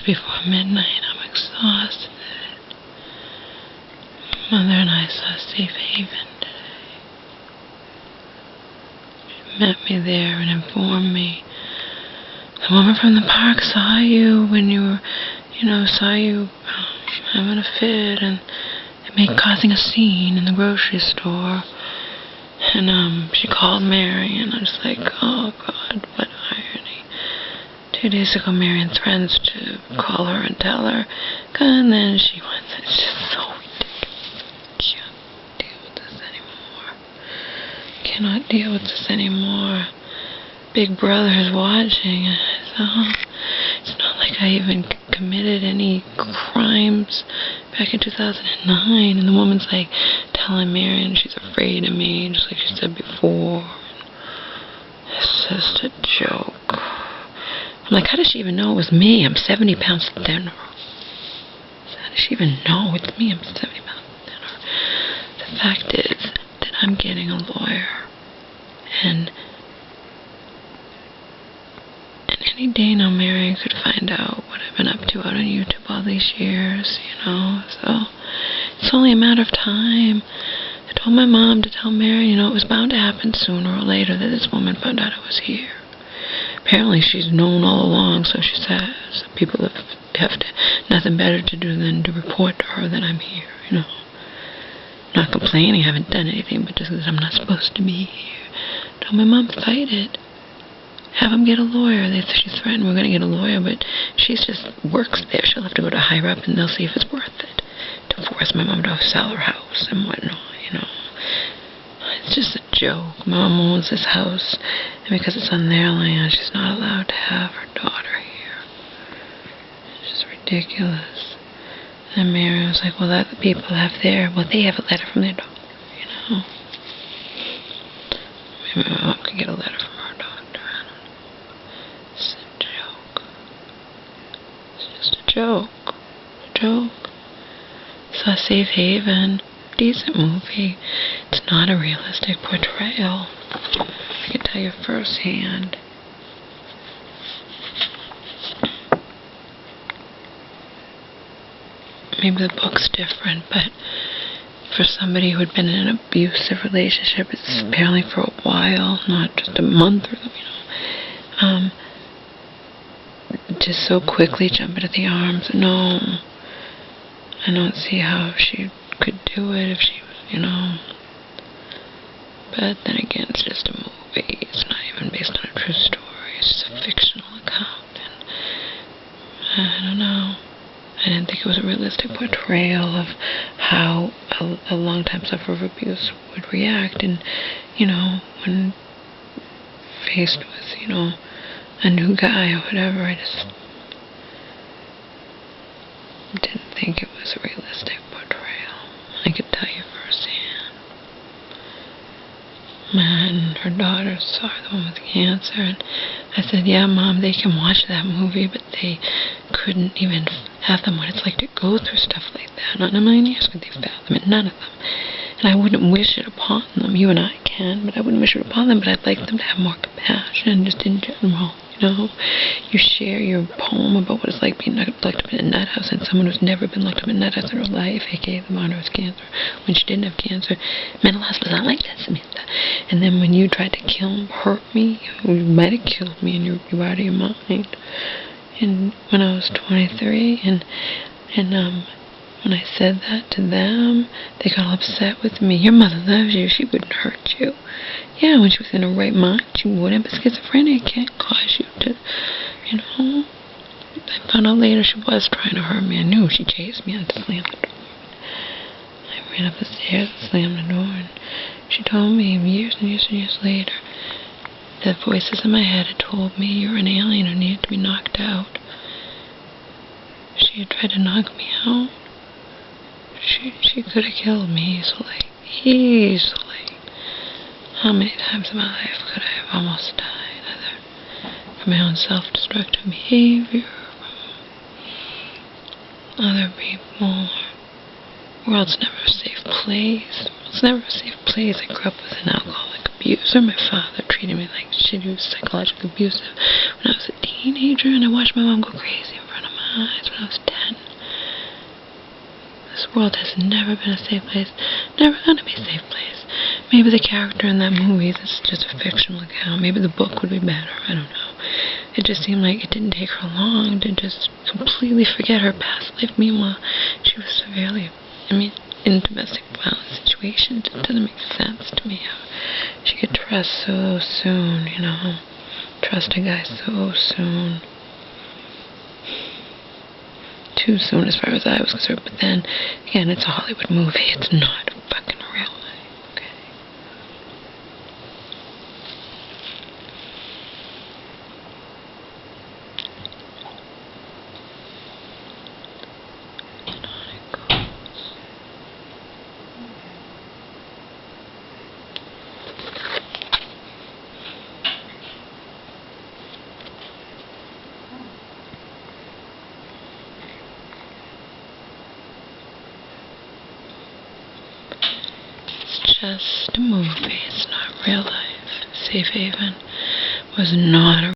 before midnight. I'm exhausted. Mother and I saw Safe Haven today. She met me there and informed me. The woman from the park saw you when you were, saw you having a fit and causing a scene in the grocery store. And she called Mary, and I was like, oh God, what irony. 2 days ago, Mary threatens to call her and tell her, and then she went, it's just so ridiculous. I can't deal with this anymore. Cannot deal with this anymore. Big Brother is watching, so it's not like I even committed any crimes back in 2009, and the woman's like telling Marion she's afraid of me, just like she said before. It's just a joke. I'm like, how does she even know it was me? I'm 70 pounds thinner. How does she even know it's me? I'm 70 pounds thinner. The fact is that I'm getting a lawyer, and any day now Mary could find out what I've been up to out on YouTube all these years, so it's only a matter of time. I told my mom to tell Mary, it was bound to happen sooner or later that this woman found out I was here. Apparently she's known all along, so she says. People have nothing better to do than to report to her that I'm here, Not complaining, I haven't done anything, but just that I'm not supposed to be here. I told my mom, fight it. Have them get a lawyer. She threatened we're going to get a lawyer, but she just works there. She'll have to go to higher up, and they'll see if it's worth it to force my mom to sell her house and whatnot, It's just a joke. My mom owns this house, and because it's on their land, she's not allowed to have her daughter here. It's just ridiculous. And Mary was like, well, that the people have they have a letter from their doctor, Maybe my mom could get a letter from her doctor. It's a joke. It's just a joke. A joke. Saw Safe Haven. Decent movie. It's not a realistic portrayal. I can tell you firsthand. Maybe the book's different, but for somebody who had been in an abusive relationship, it's apparently for a while, not just a month or something, just so quickly jump into the arms. No, I don't see how she could do it if she was, But then again, it's just a movie. It's not even based on a true story. It's just a fictional account, and I don't know. I didn't think it was a realistic portrayal of how a long-time sufferer of abuse would react, and, when faced with, a new guy or whatever. I just didn't think it was a realistic portrayal. I could tell you firsthand. And her daughter saw the one with cancer, and I said, yeah, Mom, they can watch that movie, but they couldn't even fathom what it's like to go through stuff like that. Not in a million years could they fathom it, none of them. And I wouldn't wish it upon them. You and I can, but I wouldn't wish it upon them, but I'd like them to have more compassion, just in general. You share your poem about what it's like being locked up in a nut house, and someone who's never been locked up in a nut house in her life, aka the mother with cancer, when she didn't have cancer. Mental hospital is not like that, Samantha. And then when you tried to hurt me, you might have killed me, and you were out of your mind. And when I was 23, and when I said that to them, they got all upset with me. Your mother loves you. She wouldn't hurt you. Yeah, when she was in her right mind, she wouldn't. But schizophrenia can't cause you to, I found out later she was trying to hurt me. I knew. She chased me. I had to slam the door. I ran up the stairs and slammed the door. And she told me years and years and years later, the voices in my head had told me, you're an alien who needed to be knocked out. She had tried to knock me out. She could have killed me easily. Easily. How many times in my life could I have almost died? Either from my own self-destructive behavior, from other people. The world's never a safe place. The world's never a safe place. I grew up with an alcoholic abuser. My father treated me like shit. He was psychologically abusive when I was a teenager, and I watched my mom go crazy in front of my eyes when I was 10. This world has never been a safe place. Never gonna be a safe place. Maybe the character in that movie, this is just a fictional account. Maybe the book would be better. I don't know. It just seemed like it didn't take her long to just completely forget her past life. Meanwhile, she was severely, in domestic violence situations. It doesn't make sense to me how she could trust so soon, Trust a guy so soon. Too soon as far as I was concerned. But then, again, it's a Hollywood movie. It's not fucking real life, okay? It's just a movie. It's not real life. Safe Haven was not a